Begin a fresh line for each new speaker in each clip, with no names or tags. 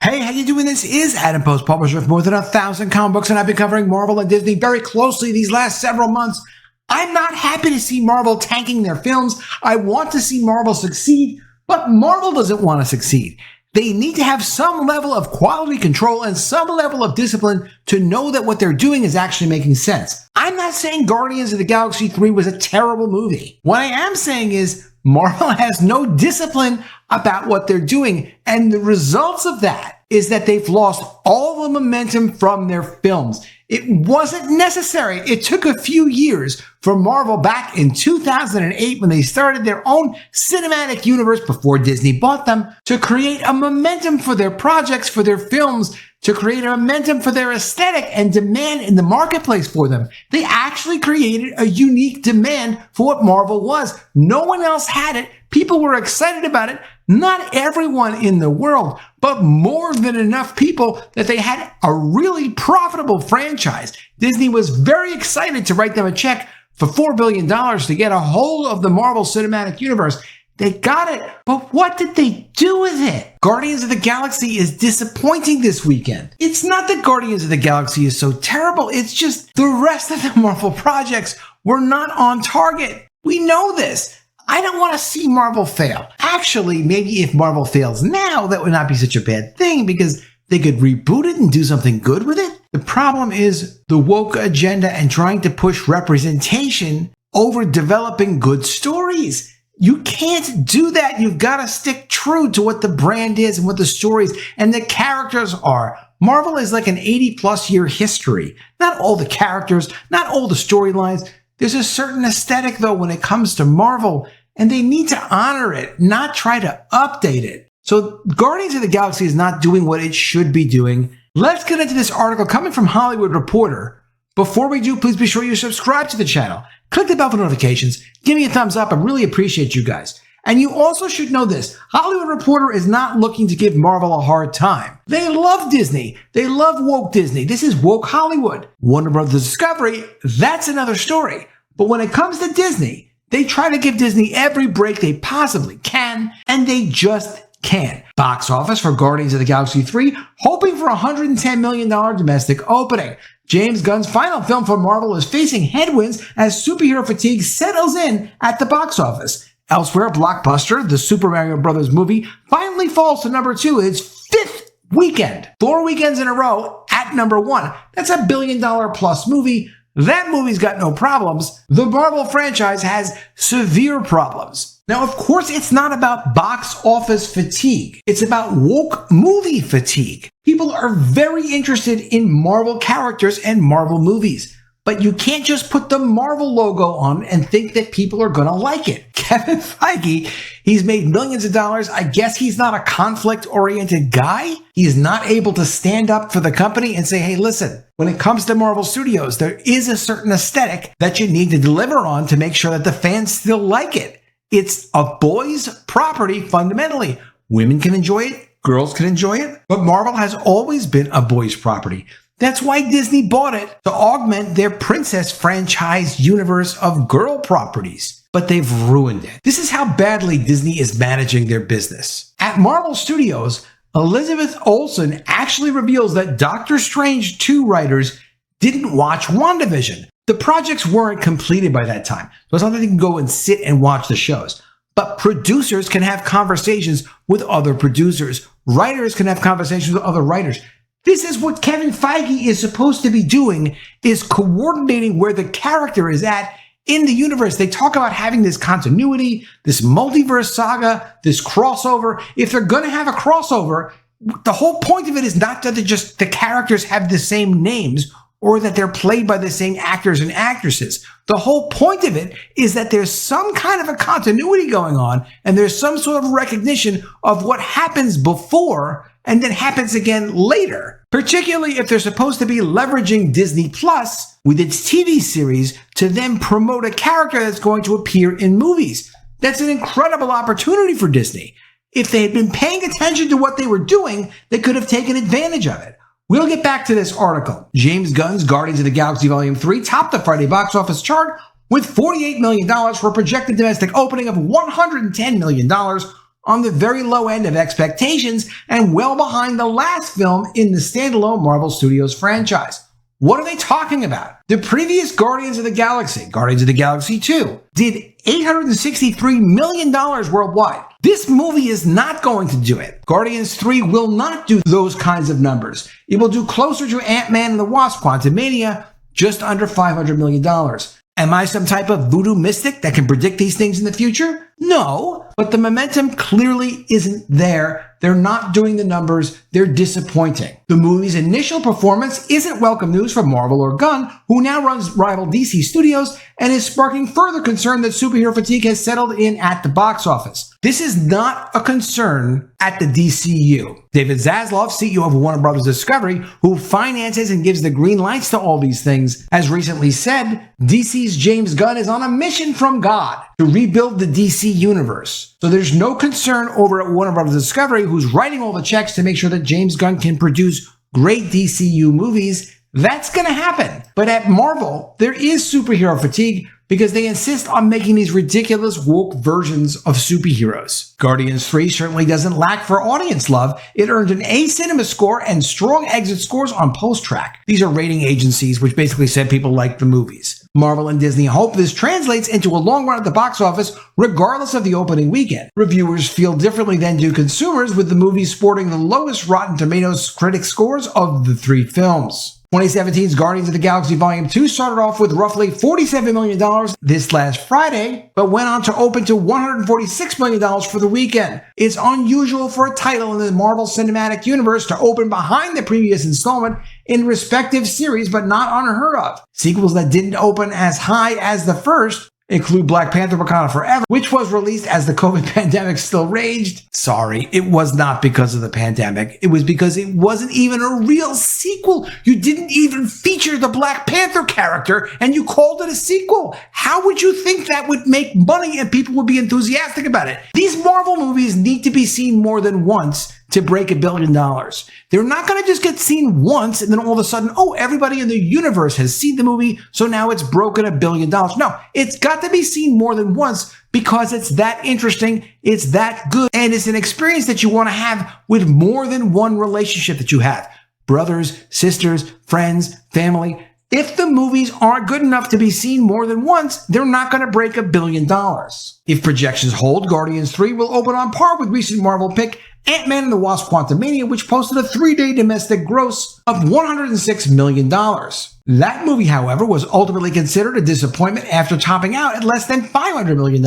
Hey, how you doing? This is Adam Post, publisher of more than 1,000 comic books, and I've been covering Marvel and Disney very closely these last several months. I'm not happy to see Marvel tanking their films. I want to see Marvel succeed, but Marvel doesn't want to succeed. They need to have some level of quality control and some level of discipline to know that what they're doing is actually making sense. I'm not saying Guardians of the Galaxy 3 was a terrible movie. What I am saying is Marvel has no discipline about what they're doing, and the results of that is that they've lost all the momentum from their films. It wasn't necessary. It took a few years for Marvel back in 2008 when they started their own cinematic universe before Disney bought them to create a momentum for their projects, for their films, to create a momentum for their aesthetic and demand in the marketplace for them. They actually created a unique demand for what Marvel was. No one else had it. People were excited about it. Not everyone in the world, but more than enough people that they had a really profitable franchise. Disney was very excited to write them a check for $4 billion to get a hold of the Marvel Cinematic Universe. They got it, but what did they do with it? Guardians of the Galaxy is disappointing this weekend. It's not that Guardians of the Galaxy is so terrible, it's just the rest of the Marvel projects were not on target. We know this. I don't want to see Marvel fail. Actually, maybe if Marvel fails now, that would not be such a bad thing because they could reboot it and do something good with it. The problem is the woke agenda and trying to push representation over developing good stories. You can't do that. You've got to stick true to what the brand is and what the stories and the characters are. Marvel is like an 80-plus year history. Not all the characters, not all the storylines. There's a certain aesthetic, though, when it comes to Marvel, and they need to honor it, not try to update it. So Guardians of the Galaxy is not doing what it should be doing. Let's get into this article coming from Hollywood Reporter. Before we do, please be sure you subscribe to the channel. Click the bell for notifications. Give me a thumbs up. I really appreciate you guys. And you also should know this. Hollywood Reporter is not looking to give Marvel a hard time. They love Disney. They love woke Disney. This is woke Hollywood. Warner Brothers Discovery, that's another story. But when it comes to Disney, they try to give Disney every break they possibly can, and they just can't. Box office for Guardians of the Galaxy 3, hoping for a $110 million domestic opening. James Gunn's final film for Marvel is facing headwinds as superhero fatigue settles in at the box office. Elsewhere, Blockbuster, the Super Mario Bros. Movie, finally falls to number 2 in its 5th weekend. 4 weekends in a row at number 1. That's a $1 billion plus movie. That movie's got no problems. The Marvel franchise has severe problems. Now, of course, it's not about box office fatigue. It's about woke movie fatigue. People are very interested in Marvel characters and Marvel movies. But you can't just put the Marvel logo on and think that people are going to like it. Kevin Feige, he's made millions of dollars. I guess he's not a conflict-oriented guy. He's not able to stand up for the company and say, hey, listen, when it comes to Marvel Studios, there is a certain aesthetic that you need to deliver on to make sure that the fans still like it. It's a boys' property fundamentally. Women can enjoy it. Girls can enjoy it. But Marvel has always been a boys' property. That's why Disney bought it, to augment their princess franchise universe of girl properties. But they've ruined it. This is how badly Disney is managing their business. At Marvel Studios, Elizabeth Olsen actually reveals that Doctor Strange 2 writers didn't watch WandaVision. The projects weren't completed by that time, so it's not that they can go and sit and watch the shows. But producers can have conversations with other producers. Writers can have conversations with other writers. This is what Kevin Feige is supposed to be doing, is coordinating where the character is at in the universe. They talk about having this continuity, this multiverse saga, this crossover. If they're going to have a crossover, the whole point of it is not that the characters have the same names or that they're played by the same actors and actresses. The whole point of it is that there's some kind of a continuity going on and there's some sort of recognition of what happens before and then happens again later, particularly if they're supposed to be leveraging Disney Plus with its TV series to then promote a character that's going to appear in movies. That's an incredible opportunity for Disney. If they had been paying attention to what they were doing, they could have taken advantage of it. We'll get back to this article. James Gunn's Guardians of the Galaxy Volume 3 topped the Friday box office chart with $48 million for a projected domestic opening of $110 million, on the very low end of expectations and well behind the last film in the standalone Marvel Studios franchise. What are they talking about? The previous Guardians of the Galaxy 2, did $863 million worldwide. This movie is not going to do it. Guardians 3 will not do those kinds of numbers. It will do closer to Ant-Man and the Wasp: Quantumania, just under $500 million. Am I some type of voodoo mystic that can predict these things in the future? No, but the momentum clearly isn't there. They're not doing the numbers. They're disappointing. The movie's initial performance isn't welcome news for Marvel or Gunn, who now runs rival DC Studios and is sparking further concern that superhero fatigue has settled in at the box office. This is not a concern at the DCU. David Zaslav, CEO of Warner Bros. Discovery, who finances and gives the green lights to all these things, has recently said DC's James Gunn is on a mission from God to rebuild the DC universe. So there's no concern over at Warner Bros. Discovery, who's writing all the checks to make sure that James Gunn can produce great DCU movies. That's going to happen. But at Marvel, there is superhero fatigue because they insist on making these ridiculous woke versions of superheroes. Guardians 3 certainly doesn't lack for audience love. It earned an A cinema score and strong exit scores on PostTrack. These are rating agencies which basically said people like the movies. Marvel and Disney hope this translates into a long run at the box office regardless of the opening weekend. Reviewers feel differently than do consumers, with the movie sporting the lowest Rotten Tomatoes critic scores of the three films. 2017's Guardians of the Galaxy Volume 2 started off with roughly $47 million this last Friday, but went on to open to $146 million for the weekend. It's unusual for a title in the Marvel Cinematic Universe to open behind the previous installment in respective series, but not unheard of. Sequels that didn't open as high as the first include Black Panther: Wakanda Forever, which was released as the COVID pandemic still raged. Sorry, it was not because of the pandemic. It was because it wasn't even a real sequel. You didn't even feature the Black Panther character, and you called it a sequel. How would you think that would make money and people would be enthusiastic about it? These Marvel movies need to be seen more than once to break $1 billion. They're not going to just get seen once and then all of a sudden, oh, everybody in the universe has seen the movie, so now it's broken $1 billion. No, it's got to be seen more than once because it's that interesting, it's that good, and it's an experience that you want to have with more than one relationship that you have. Brothers, sisters, friends, family. If the movies aren't good enough to be seen more than once, they're not going to break $1 billion. If projections hold, Guardians 3 will open on par with recent Marvel pick Ant-Man and the Wasp: Quantumania, which posted a 3-day domestic gross of $106 million. That movie, however, was ultimately considered a disappointment after topping out at less than $500 million,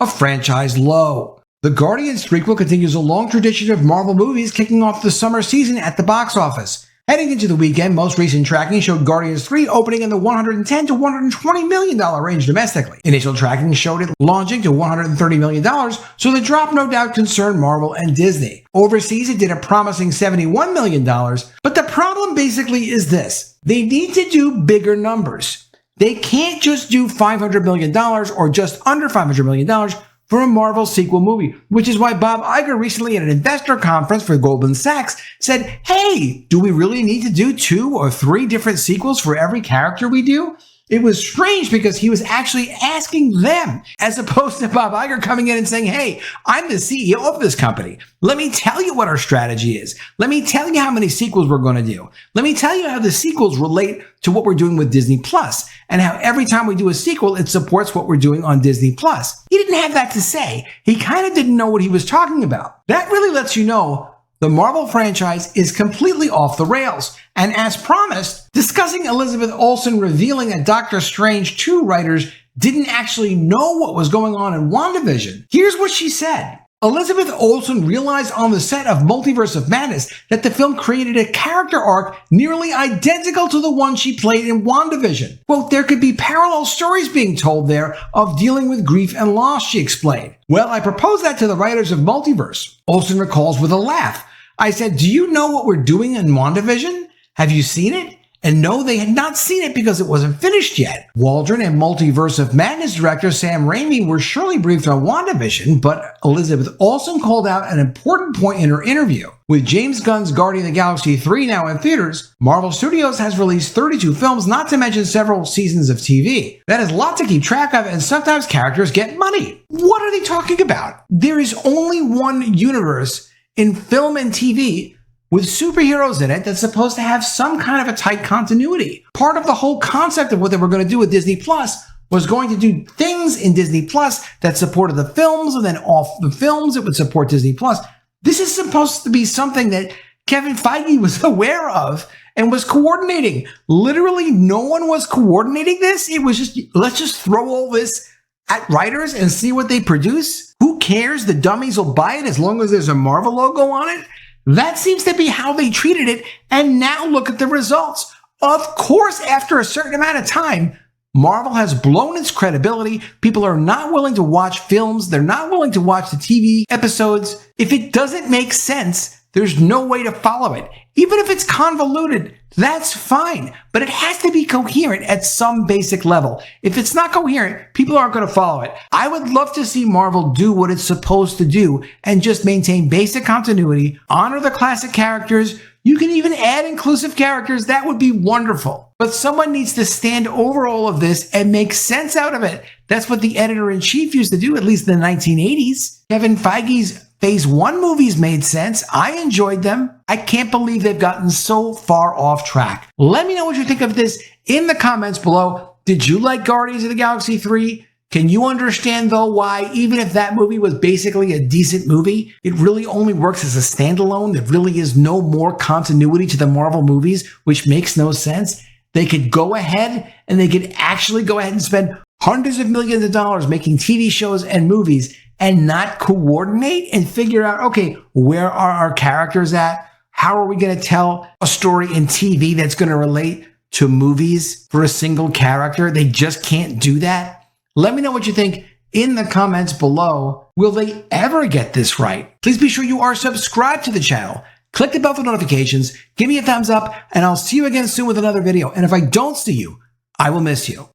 a franchise low. The Guardians prequel continues a long tradition of Marvel movies kicking off the summer season at the box office. Heading into the weekend, most recent tracking showed Guardians 3 opening in the $110 to $120 million range domestically. Initial tracking showed it launching to $130 million, so the drop no doubt concerned Marvel and Disney. Overseas, it did a promising $71 million, but the problem basically is this. They need to do bigger numbers. They can't just do $500 million or just under $500 million for a Marvel sequel movie, which is why Bob Iger recently at an investor conference for Goldman Sachs said, hey, do we really need to do 2 or 3 different sequels for every character we do? It was strange because he was actually asking them, as opposed to Bob Iger coming in and saying, hey, I'm the CEO of this company. Let me tell you what our strategy is. Let me tell you how many sequels we're going to do. Let me tell you how the sequels relate to what we're doing with Disney Plus, and how every time we do a sequel, it supports what we're doing on Disney Plus. He didn't have that to say. He kind of didn't know what he was talking about. That really lets you know the Marvel franchise is completely off the rails. And as promised, discussing Elizabeth Olsen revealing that Doctor Strange 2 writers didn't actually know what was going on in WandaVision. Here's what she said. Elizabeth Olsen realized on the set of Multiverse of Madness that the film created a character arc nearly identical to the one she played in WandaVision. Quote, there could be parallel stories being told there of dealing with grief and loss, she explained. Well, I proposed that to the writers of Multiverse. Olsen recalls with a laugh. I said, do you know what we're doing in WandaVision? Have you seen it? And no, they had not seen it because it wasn't finished yet. Waldron and Multiverse of Madness director Sam Raimi were surely briefed on WandaVision, but Elizabeth Olsen called out an important point in her interview. With James Gunn's Guardians of the Galaxy 3 now in theaters, Marvel Studios has released 32 films, not to mention several seasons of TV. That is a lot to keep track of, and sometimes characters get money. What are they talking about? There is only one universe in film and TV with superheroes in it that's supposed to have some kind of a tight continuity. Part of the whole concept of what they were going to do with Disney Plus was going to do things in Disney Plus that supported the films, and then off the films it would support Disney Plus. This is supposed to be something that Kevin Feige was aware of and was coordinating. Literally no one was coordinating this. It was just, let's just throw all this at writers and see what they produce. Who cares? The dummies will buy it as long as there's a Marvel logo on it. That seems to be how they treated it, and now look at the results. Of course, after a certain amount of time, Marvel has blown its credibility. People are not willing to watch films. They're not willing to watch the TV episodes. If it doesn't make sense, there's no way to follow it. Even if it's convoluted, that's fine, but it has to be coherent at some basic level. If it's not coherent, people aren't going to follow it. I would love to see Marvel do what it's supposed to do and just maintain basic continuity, honor the classic characters. You can even add inclusive characters. That would be wonderful. But someone needs to stand over all of this and make sense out of it. That's what the editor-in-chief used to do, at least in the 1980s. Kevin Feige's Phase 1 movies made sense. I enjoyed them. I can't believe they've gotten so far off track. Let me know what you think of this in the comments below. Did you like Guardians of the Galaxy 3? Can you understand, though, why, even if that movie was basically a decent movie, it really only works as a standalone? There really is no more continuity to the Marvel movies, which makes no sense. They could go ahead and they could actually go ahead and spend hundreds of millions of dollars making TV shows and movies and not coordinate and figure out, okay, where are our characters at? How are we going to tell a story in TV that's going to relate to movies for a single character? They just can't do that. Let me know what you think in the comments below. Will they ever get this right? Please be sure you are subscribed to the channel. Click the bell for notifications. Give me a thumbs up, and I'll see you again soon with another video. And if I don't see you, I will miss you.